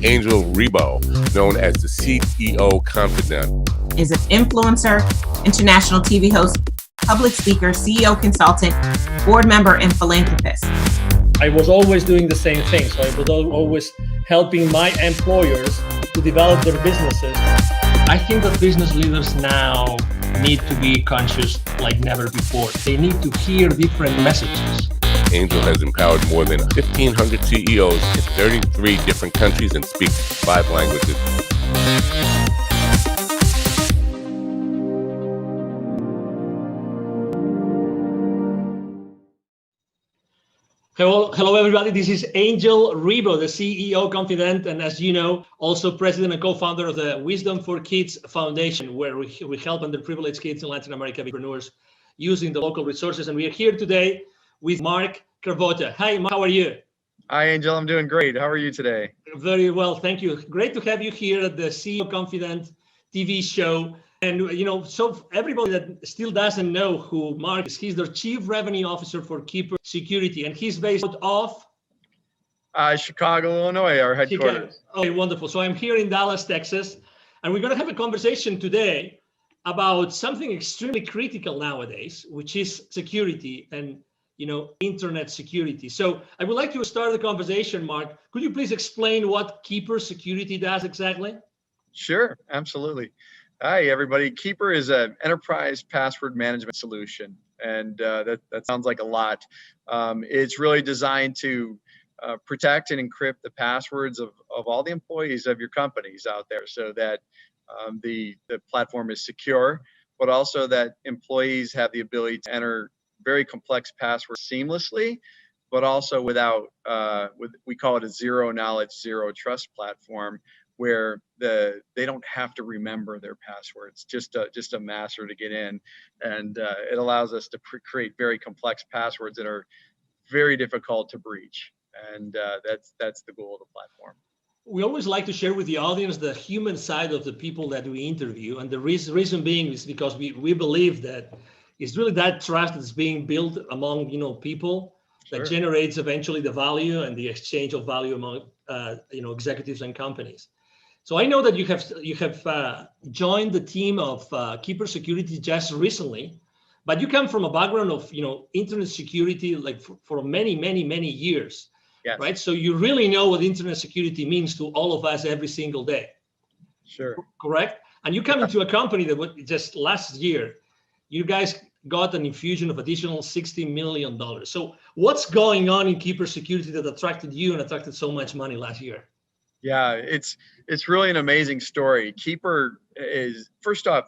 Angel Rebo, known as the CEO Confidant. Is an influencer, international TV host, public speaker, CEO consultant, board member, and philanthropist. I was always doing the same thing. So I was always helping my employers to develop their businesses. I think that business leaders now need to be conscious like never before. They need to hear different messages. Angel has empowered more than 1,500 CEOs in 33 different countries and speaks 5 languages. Hello, everybody. This is Angel Rebo, the CEO Confidant, and as you know, also president and co-founder of the Wisdom for Kids Foundation, where we help underprivileged kids in Latin America entrepreneurs using the local resources. And we are here today with Mark Cravotta. Hi, Mark, how are you? Hi, Angel. I'm doing great. How are you today? Very well, thank you. Great to have you here at the CEO Confidant TV show. And, you know, so everybody that still doesn't know who Mark is, he's the Chief Revenue Officer for Keeper Security, and he's based out of Chicago, Illinois, our headquarters. Okay, wonderful. So I'm here in Dallas, Texas, and we're going to have a conversation today about something extremely critical nowadays, which is security and, you know, internet security. So I would like to start the conversation, Mark. Could you please explain what Keeper Security does exactly? Sure, absolutely. Hi, everybody. Keeper is an enterprise password management solution, and that sounds like a lot. It's really designed to protect and encrypt the passwords of all the employees of your companies out there, so that the platform is secure, but also that employees have the ability to enter very complex passwords seamlessly, but also without, we call it a zero knowledge, zero trust platform, where they don't have to remember their passwords, just a master to get in, and it allows us to create very complex passwords that are very difficult to breach, and that's the goal of the platform. We always like to share with the audience the human side of the people that we interview, and the reason being is because we believe that it's really that trust that's being built among people that Sure. generates eventually the value and the exchange of value among executives and companies. So I know that you have joined the team of Keeper Security just recently, but you come from a background of internet security like for many years, Yes. right? So you really know what internet security means to all of us every single day. Sure. Correct? And you come into a company that just last year, you guys got an infusion of additional $60 million. So what's going on in Keeper Security that attracted you and attracted so much money last year? Yeah, it's really an amazing story. Keeper is, first off,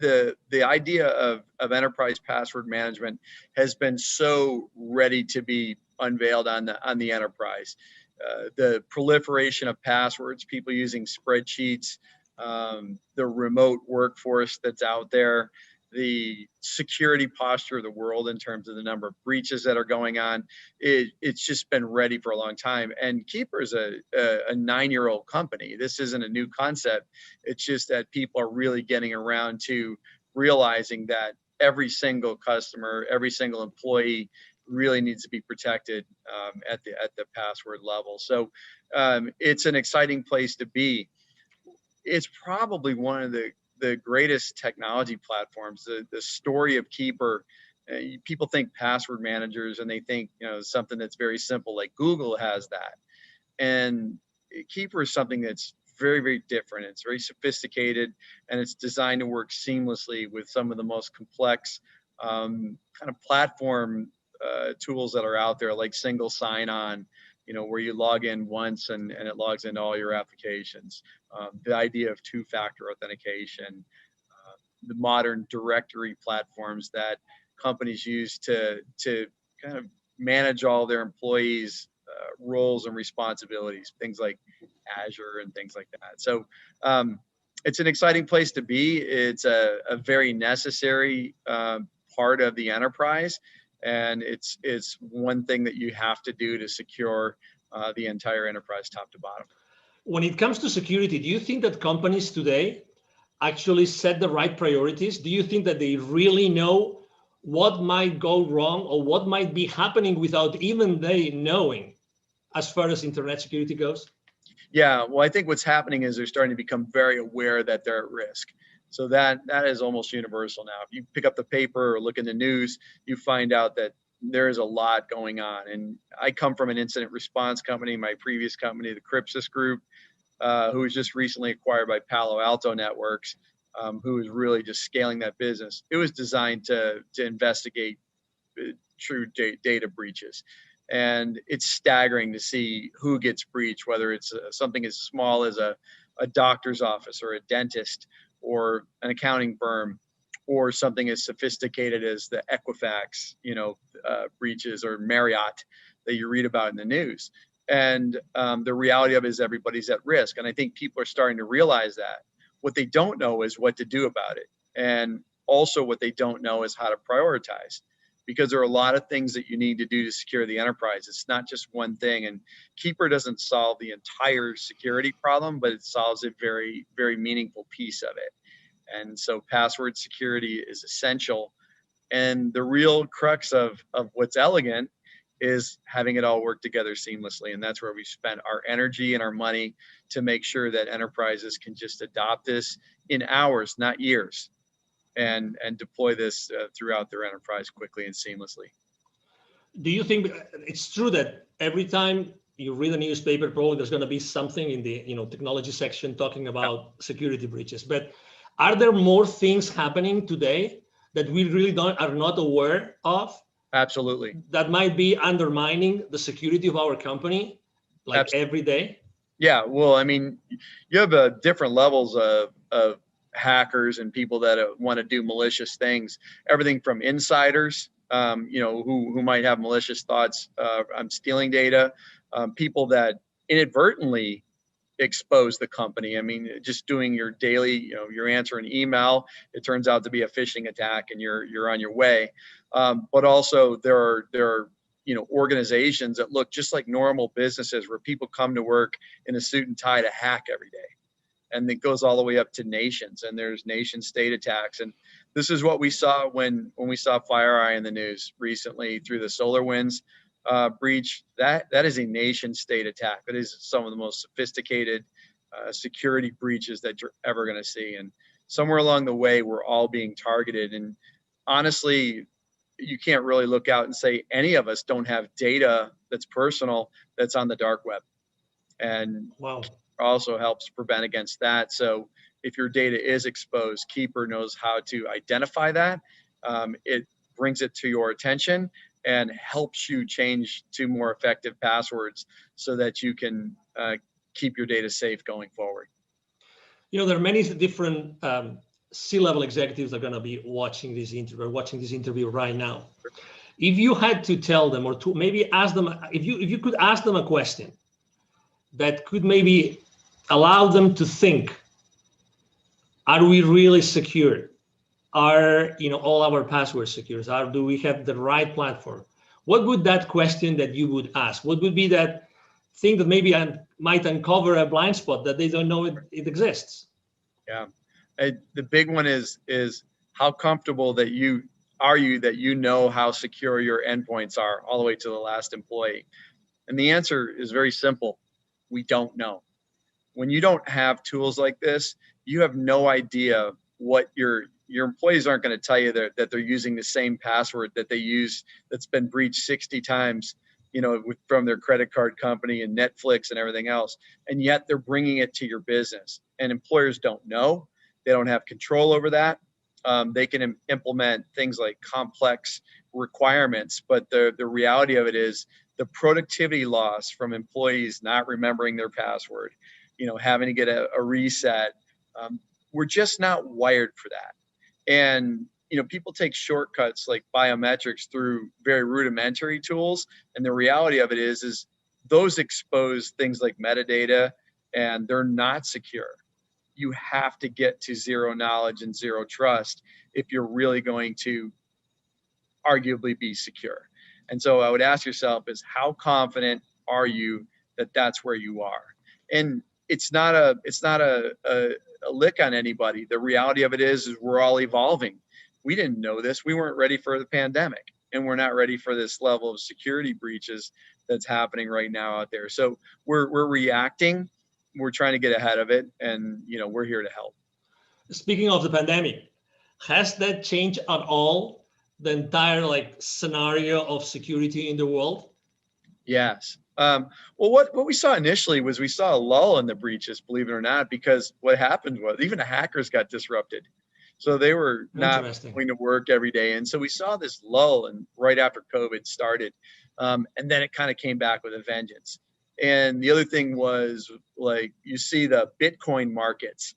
the idea of enterprise password management has been so ready to be unveiled on the enterprise. The proliferation of passwords, people using spreadsheets, the remote workforce that's out there, the security posture of the world in terms of the number of breaches that are going on, it's just been ready for a long time. And Keeper is a 9-year-old company. This isn't a new concept. It's just that people are really getting around to realizing that every single customer, every single employee really needs to be protected at the password level. So it's an exciting place to be. It's probably one of the greatest technology platforms. The story of Keeper, people think password managers and they think something that's very simple, like Google has that, and Keeper is something that's very, very different. It's very sophisticated, and it's designed to work seamlessly with some of the most complex kind of platform tools that are out there, like single sign-on, where you log in once and it logs into all your applications. The idea of two-factor authentication, the modern directory platforms that companies use to kind of manage all their employees' roles and responsibilities, things like Azure and things like that. So it's an exciting place to be. It's a very necessary part of the enterprise. And it's one thing that you have to do to secure the entire enterprise top to bottom. When it comes to security, do you think that companies today actually set the right priorities? Do you think that they really know what might go wrong or what might be happening without even they knowing as far as internet security goes? Yeah, well, I think what's happening is they're starting to become very aware that they're at risk. So that is almost universal now. If you pick up the paper or look in the news, you find out that there is a lot going on. And I come from an incident response company, my previous company, the Crypsis Group, who was just recently acquired by Palo Alto Networks, who is really just scaling that business. It was designed to investigate true data breaches. And it's staggering to see who gets breached, whether it's something as small as a doctor's office or a dentist or an accounting firm, or something as sophisticated as the Equifax, breaches, or Marriott that you read about in the news. And the reality of it is everybody's at risk. And I think people are starting to realize that. What they don't know is what to do about it. And also what they don't know is how to prioritize, because there are a lot of things that you need to do to secure the enterprise. It's not just one thing. And Keeper doesn't solve the entire security problem, but it solves a very, very meaningful piece of it. And so password security is essential. And the real crux of what's elegant is having it all work together seamlessly. And that's where we spent our energy and our money to make sure that enterprises can just adopt this in hours, not years, and deploy this throughout their enterprise quickly and seamlessly. Do you think it's true that every time you read a newspaper, probably there's going to be something in the technology section talking about security breaches? But are there more things happening today that we really are not aware of? Absolutely. That might be undermining the security of our company, like Absolutely. every day? Yeah, well, I mean, you have different levels of hackers and people that want to do malicious things. Everything from insiders, who might have malicious thoughts on stealing data, people that inadvertently expose the company. I mean, just doing your daily, you're answering email, it turns out to be a phishing attack, and you're on your way. But also there are organizations that look just like normal businesses, where people come to work in a suit and tie to hack every day. And it goes all the way up to nations, and there's nation state attacks. And this is what we saw when we saw FireEye in the news recently through the SolarWinds breach. That is a nation state attack. That is some of the most sophisticated security breaches that you're ever going to see. And somewhere along the way, we're all being targeted. And honestly, you can't really look out and say any of us don't have data that's personal that's on the dark web. And wow, also helps prevent against that. So if your data is exposed, Keeper knows how to identify that. It brings it to your attention and helps you change to more effective passwords so that you can keep your data safe going forward. There are many different C-level executives that are going to be watching this interview right now. If you had to tell them, or to maybe ask them, if you could ask them a question that could maybe allow them to think, are we really secure? Are all our passwords secure? Do we have the right platform? What would that question that you would ask? What would be that thing that maybe might uncover a blind spot that they don't know it exists? Yeah, the big one is how comfortable that you know how secure your endpoints are all the way to the last employee. And the answer is very simple. We don't know. When you don't have tools like this, you have no idea what your employees aren't going to tell you that they're using the same password that they use that's been breached 60 times, from their credit card company and Netflix and everything else. And yet they're bringing it to your business, and employers don't know. They don't have control over that. They can implement things like complex requirements, but the reality of it is the productivity loss from employees not remembering their password, having to get a reset. We're just not wired for that. And, people take shortcuts like biometrics through very rudimentary tools. And the reality of it is those expose things like metadata, and they're not secure. You have to get to zero knowledge and zero trust if you're really going to arguably be secure. And so I would ask yourself is, how confident are you that that's where you are? And it's not a lick on anybody. The reality of it is we're all evolving. We didn't know this. We weren't ready for the pandemic, and we're not ready for this level of security breaches that's happening right now out there. So we're reacting, we're trying to get ahead of it, and we're here to help. Speaking of the pandemic, has that changed at all the entire scenario of security in the world? Yes. Well, what we saw initially was we saw a lull in the breaches, believe it or not, because what happened was even the hackers got disrupted. So they were not going to work every day. And so we saw this lull and right after COVID started. And then it kind of came back with a vengeance. And the other thing was, you see the Bitcoin markets,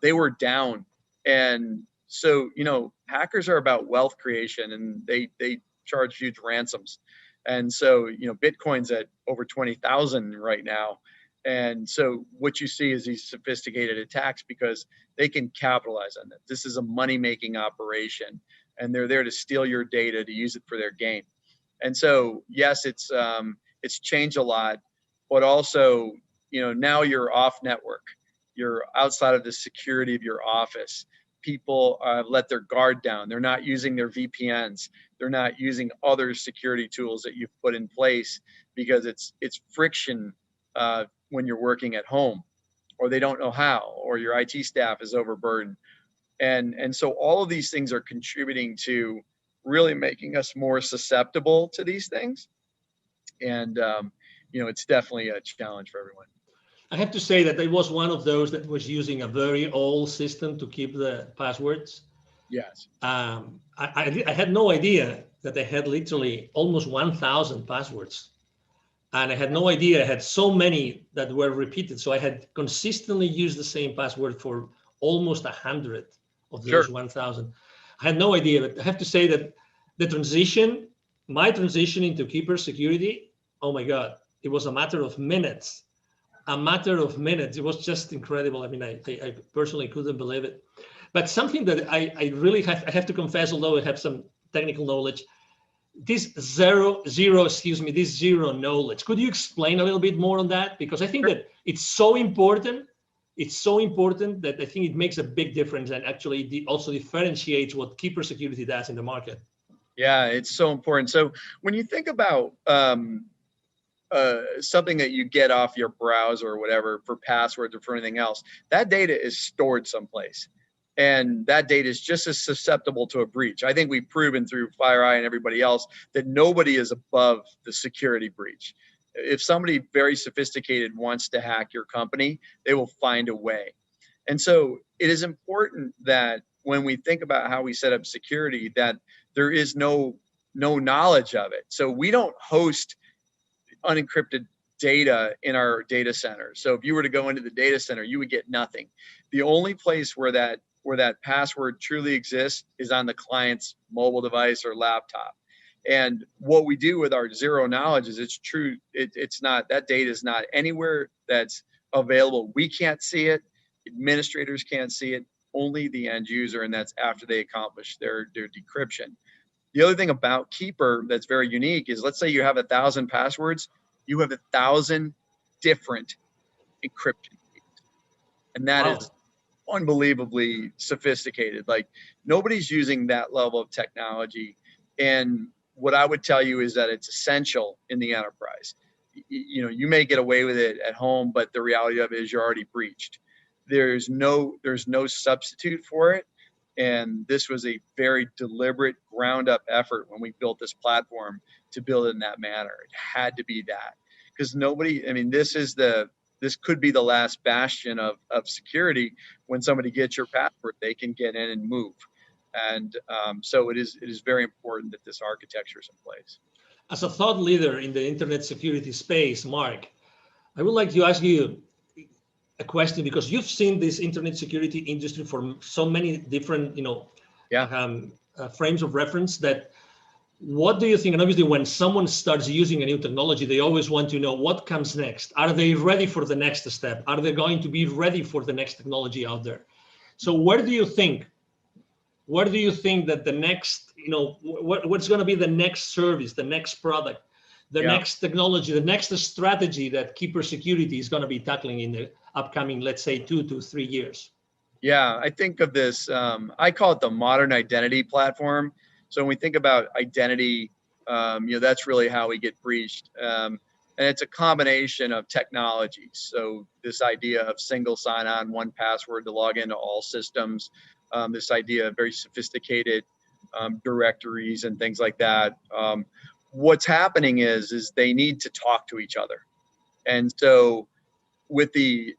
they were down. And so, hackers are about wealth creation, and they charge huge ransoms. And so, Bitcoin's at over 20,000 right now. And so what you see is these sophisticated attacks because they can capitalize on that. This is a money-making operation, and they're there to steal your data to use it for their gain. And so, yes, it's changed a lot, but also, now you're off network. You're outside of the security of your office. People let their guard down. They're not using their VPNs. They're not using other security tools that you've put in place because it's friction when you're working at home, or they don't know how, or your IT staff is overburdened. And so all of these things are contributing to really making us more susceptible to these things. And, it's definitely a challenge for everyone. I have to say that I was one of those that was using a very old system to keep the passwords. Yes. I had no idea that I had literally almost 1,000 passwords. And I had no idea I had so many that were repeated. So I had consistently used the same password for almost 100 of those 1,000. I had no idea, but I have to say that my transition into Keeper security, oh my God, it was a matter of minutes. It was just incredible. I mean, I personally couldn't believe it. But something that I really have to confess, although I have some technical knowledge, this zero knowledge. Could you explain a little bit more on that? Because I think that it's so important. It's so important that I think it makes a big difference and actually also differentiates what Keeper security does in the market. Yeah, it's so important. So when you think about something that you get off your browser or whatever for passwords or for anything else, that data is stored someplace. And that data is just as susceptible to a breach. I think we've proven through FireEye and everybody else that nobody is above the security breach. If somebody very sophisticated wants to hack your company, they will find a way. And so it is important that when we think about how we set up security, that there is no knowledge of it. So we don't host unencrypted data in our data center. So if you were to go into the data center, you would get nothing. The only place where that password truly exists is on the client's mobile device or laptop. And what we do with our zero knowledge is it's true. It's not, that data is not anywhere that's available. We can't see it. Administrators can't see it. Only the end user, and that's after they accomplish their decryption. The other thing about Keeper that's very unique is, let's say you have 1,000 passwords, you have 1,000 different encryption keys. And that is unbelievably sophisticated. Like, nobody's using that level of technology. And what I would tell you is that it's essential in the enterprise. You may get away with it at home, but the reality of it is you're already breached. There's no substitute for it. And this was a very deliberate ground up effort when we built this platform to build it in that manner. It had to be that, because this could be the last bastion of security. When somebody gets your password, they can get in and move. And so it is very important that this architecture is in place. As a thought leader in the internet security space, Mark, I would like to ask you a question, because you've seen this internet security industry for so many different, frames of reference. That, what do you think? And obviously, when someone starts using a new technology, they always want to know what comes next. Are they ready for the next step? Are they going to be ready for the next technology out there? So where do you think that the next, what's going to be the next service, the next product, the next technology, the next strategy that Keeper Security is going to be tackling in the upcoming, let's say, 2 to 3 years? Yeah, I think of this, I call it the modern identity platform. So when we think about identity, that's really how we get breached. And it's a combination of technologies. So this idea of single sign-on, one password to log into all systems, this idea of very sophisticated directories and things like that. What's happening is they need to talk to each other. And so with the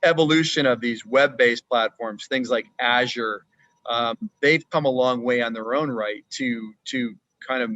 evolution of these web-based platforms, things like Azure, they've come a long way on their own right to kind of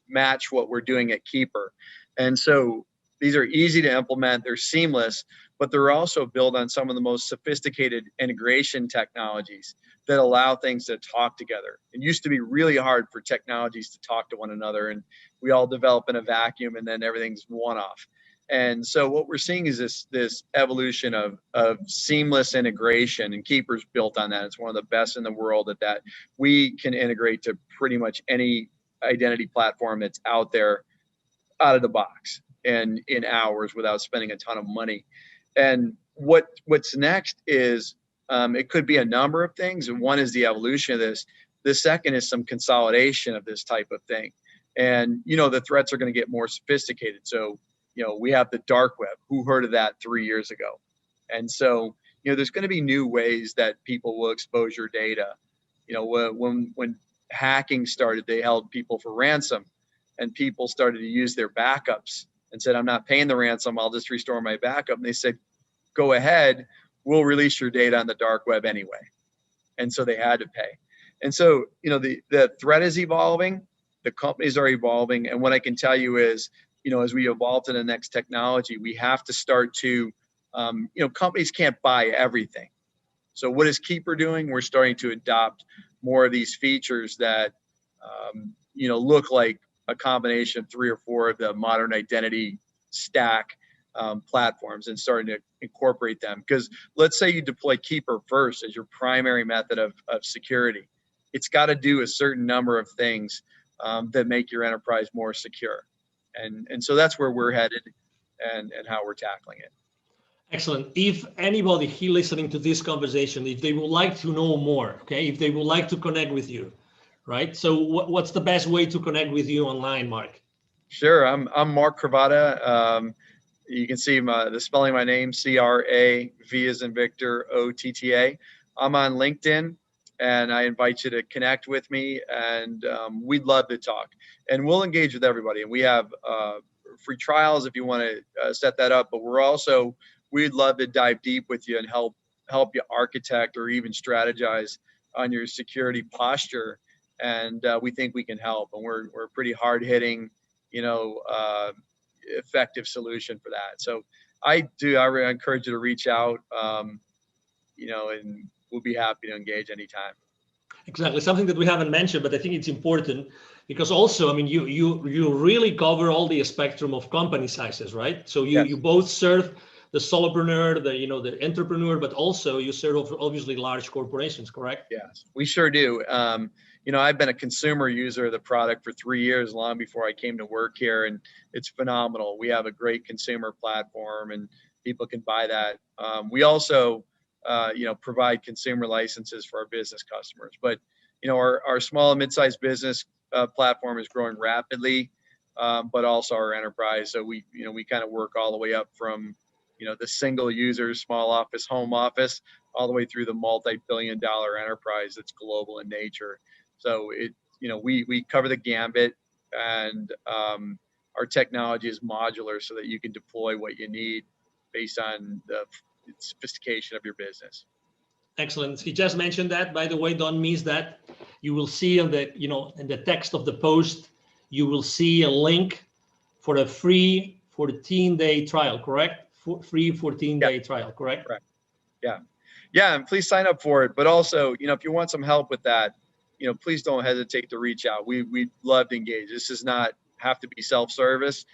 match what we're doing at Keeper. And so these are easy to implement, they're seamless, but they're also built on some of the most sophisticated integration technologies that allow things to talk together. It used to be really hard for technologies to talk to one another, and we all develop in a vacuum and then everything's one-off. And so what we're seeing is this evolution of seamless integration, and Keeper's built on that. It's one of the best in the world at that. We can integrate to pretty much any identity platform that's out there out of the box and in hours without spending a ton of money. And what's next is it could be a number of things. And one is the evolution of this. The second is some consolidation of this type of thing. And, the threats are going to get more sophisticated. So, we have the dark web. Who heard of that 3 years ago? And so, there's going to be new ways that people will expose your data. When hacking started, they held people for ransom, and people started to use their backups and said, I'm not paying the ransom, I'll just restore my backup. And they said, go ahead, we'll release your data on the dark web anyway. And so they had to pay. And so, the threat is evolving, the companies are evolving. And what I can tell you is, as we evolve to the next technology, we have to start to, companies can't buy everything. So what is Keeper doing? We're starting to adopt more of these features that, look like a combination of 3 or 4 of the modern identity stack platforms, and starting to incorporate them. Because let's say you deploy Keeper first as your primary method of security. It's got to do a certain number of things that make your enterprise more secure. And so that's where we're headed and how we're tackling it. Excellent. If anybody here listening to this conversation, if they would like to know more, okay, if they would like to connect with you, right? So what's the best way to connect with you online, Mark? Sure. I'm Mark Cravotta. You can see the spelling of my name, C-R-A-V as in Victor, O-T-T-A. I'm on LinkedIn, and I invite you to connect with me, and we'd love to talk. And we'll engage with everybody. And we have free trials if you want to set that up, but we'd love to dive deep with you and help you architect or even strategize on your security posture. And we think we can help. And we're a pretty hard-hitting, effective solution for that. So I really encourage you to reach out, and we'll be happy to engage anytime. Exactly. Something that we haven't mentioned, but I think it's important because also, I mean, you really cover all the spectrum of company sizes, right? So Yes. you both serve the solopreneur, the entrepreneur, but also you serve obviously large corporations, correct? Yes, we sure do. I've been a consumer user of the product for 3 years, long before I came to work here, and it's phenomenal. We have a great consumer platform, and people can buy that. We also, provide consumer licenses for our business customers. But, our small and mid-sized business platform is growing rapidly, but also our enterprise. So we kind of work all the way up from, the single users, small office, home office, all the way through the multi-billion-dollar enterprise that's global in nature. So we cover the gambit, and our technology is modular so that you can deploy what you need based on the sophistication of your business. Excellent. He just mentioned that, by the way, don't miss that. You will see in the text of the post, you will see a link for a free 14-day trial, correct? Free 14-day trial, correct? Correct. Yeah, and please sign up for it. But also, if you want some help with that, please don't hesitate to reach out. We'd love to engage. This does not have to be self-service.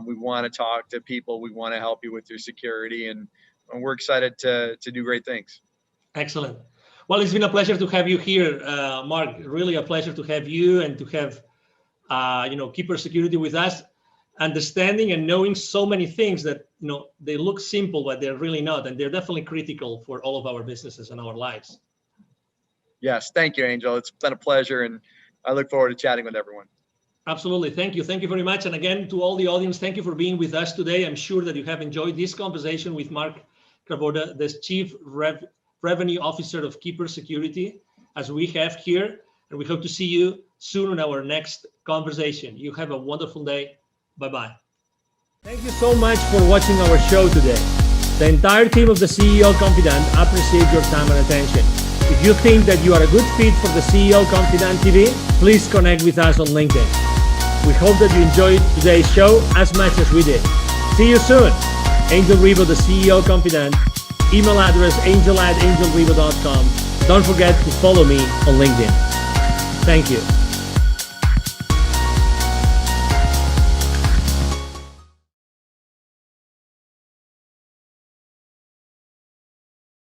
We want to talk to people. We want to help you with your security, and we're excited to do great things. Excellent. Well, it's been a pleasure to have you here, Mark. Really a pleasure to have you and to have, Keeper Security with us, understanding and knowing so many things that, they look simple, but they're really not. And they're definitely critical for all of our businesses and our lives. Yes. Thank you, Angel. It's been a pleasure, and I look forward to chatting with everyone. Absolutely. Thank you. Thank you very much. And again, to all the audience, thank you for being with us today. I'm sure that you have enjoyed this conversation with Mark Cravotta, the Chief Revenue Officer of Keeper Security, as we have here. And we hope to see you soon in our next conversation. You have a wonderful day. Bye-bye. Thank you so much for watching our show today. The entire team of the CEO Confidant appreciate your time and attention. If you think that you are a good fit for the CEO Confidant TV, please connect with us on LinkedIn. We hope that you enjoyed today's show as much as we did. See you soon. Angel Rivo, the CEO Confidant. Email address angel@angelrivo.com. Don't forget to follow me on LinkedIn. Thank you.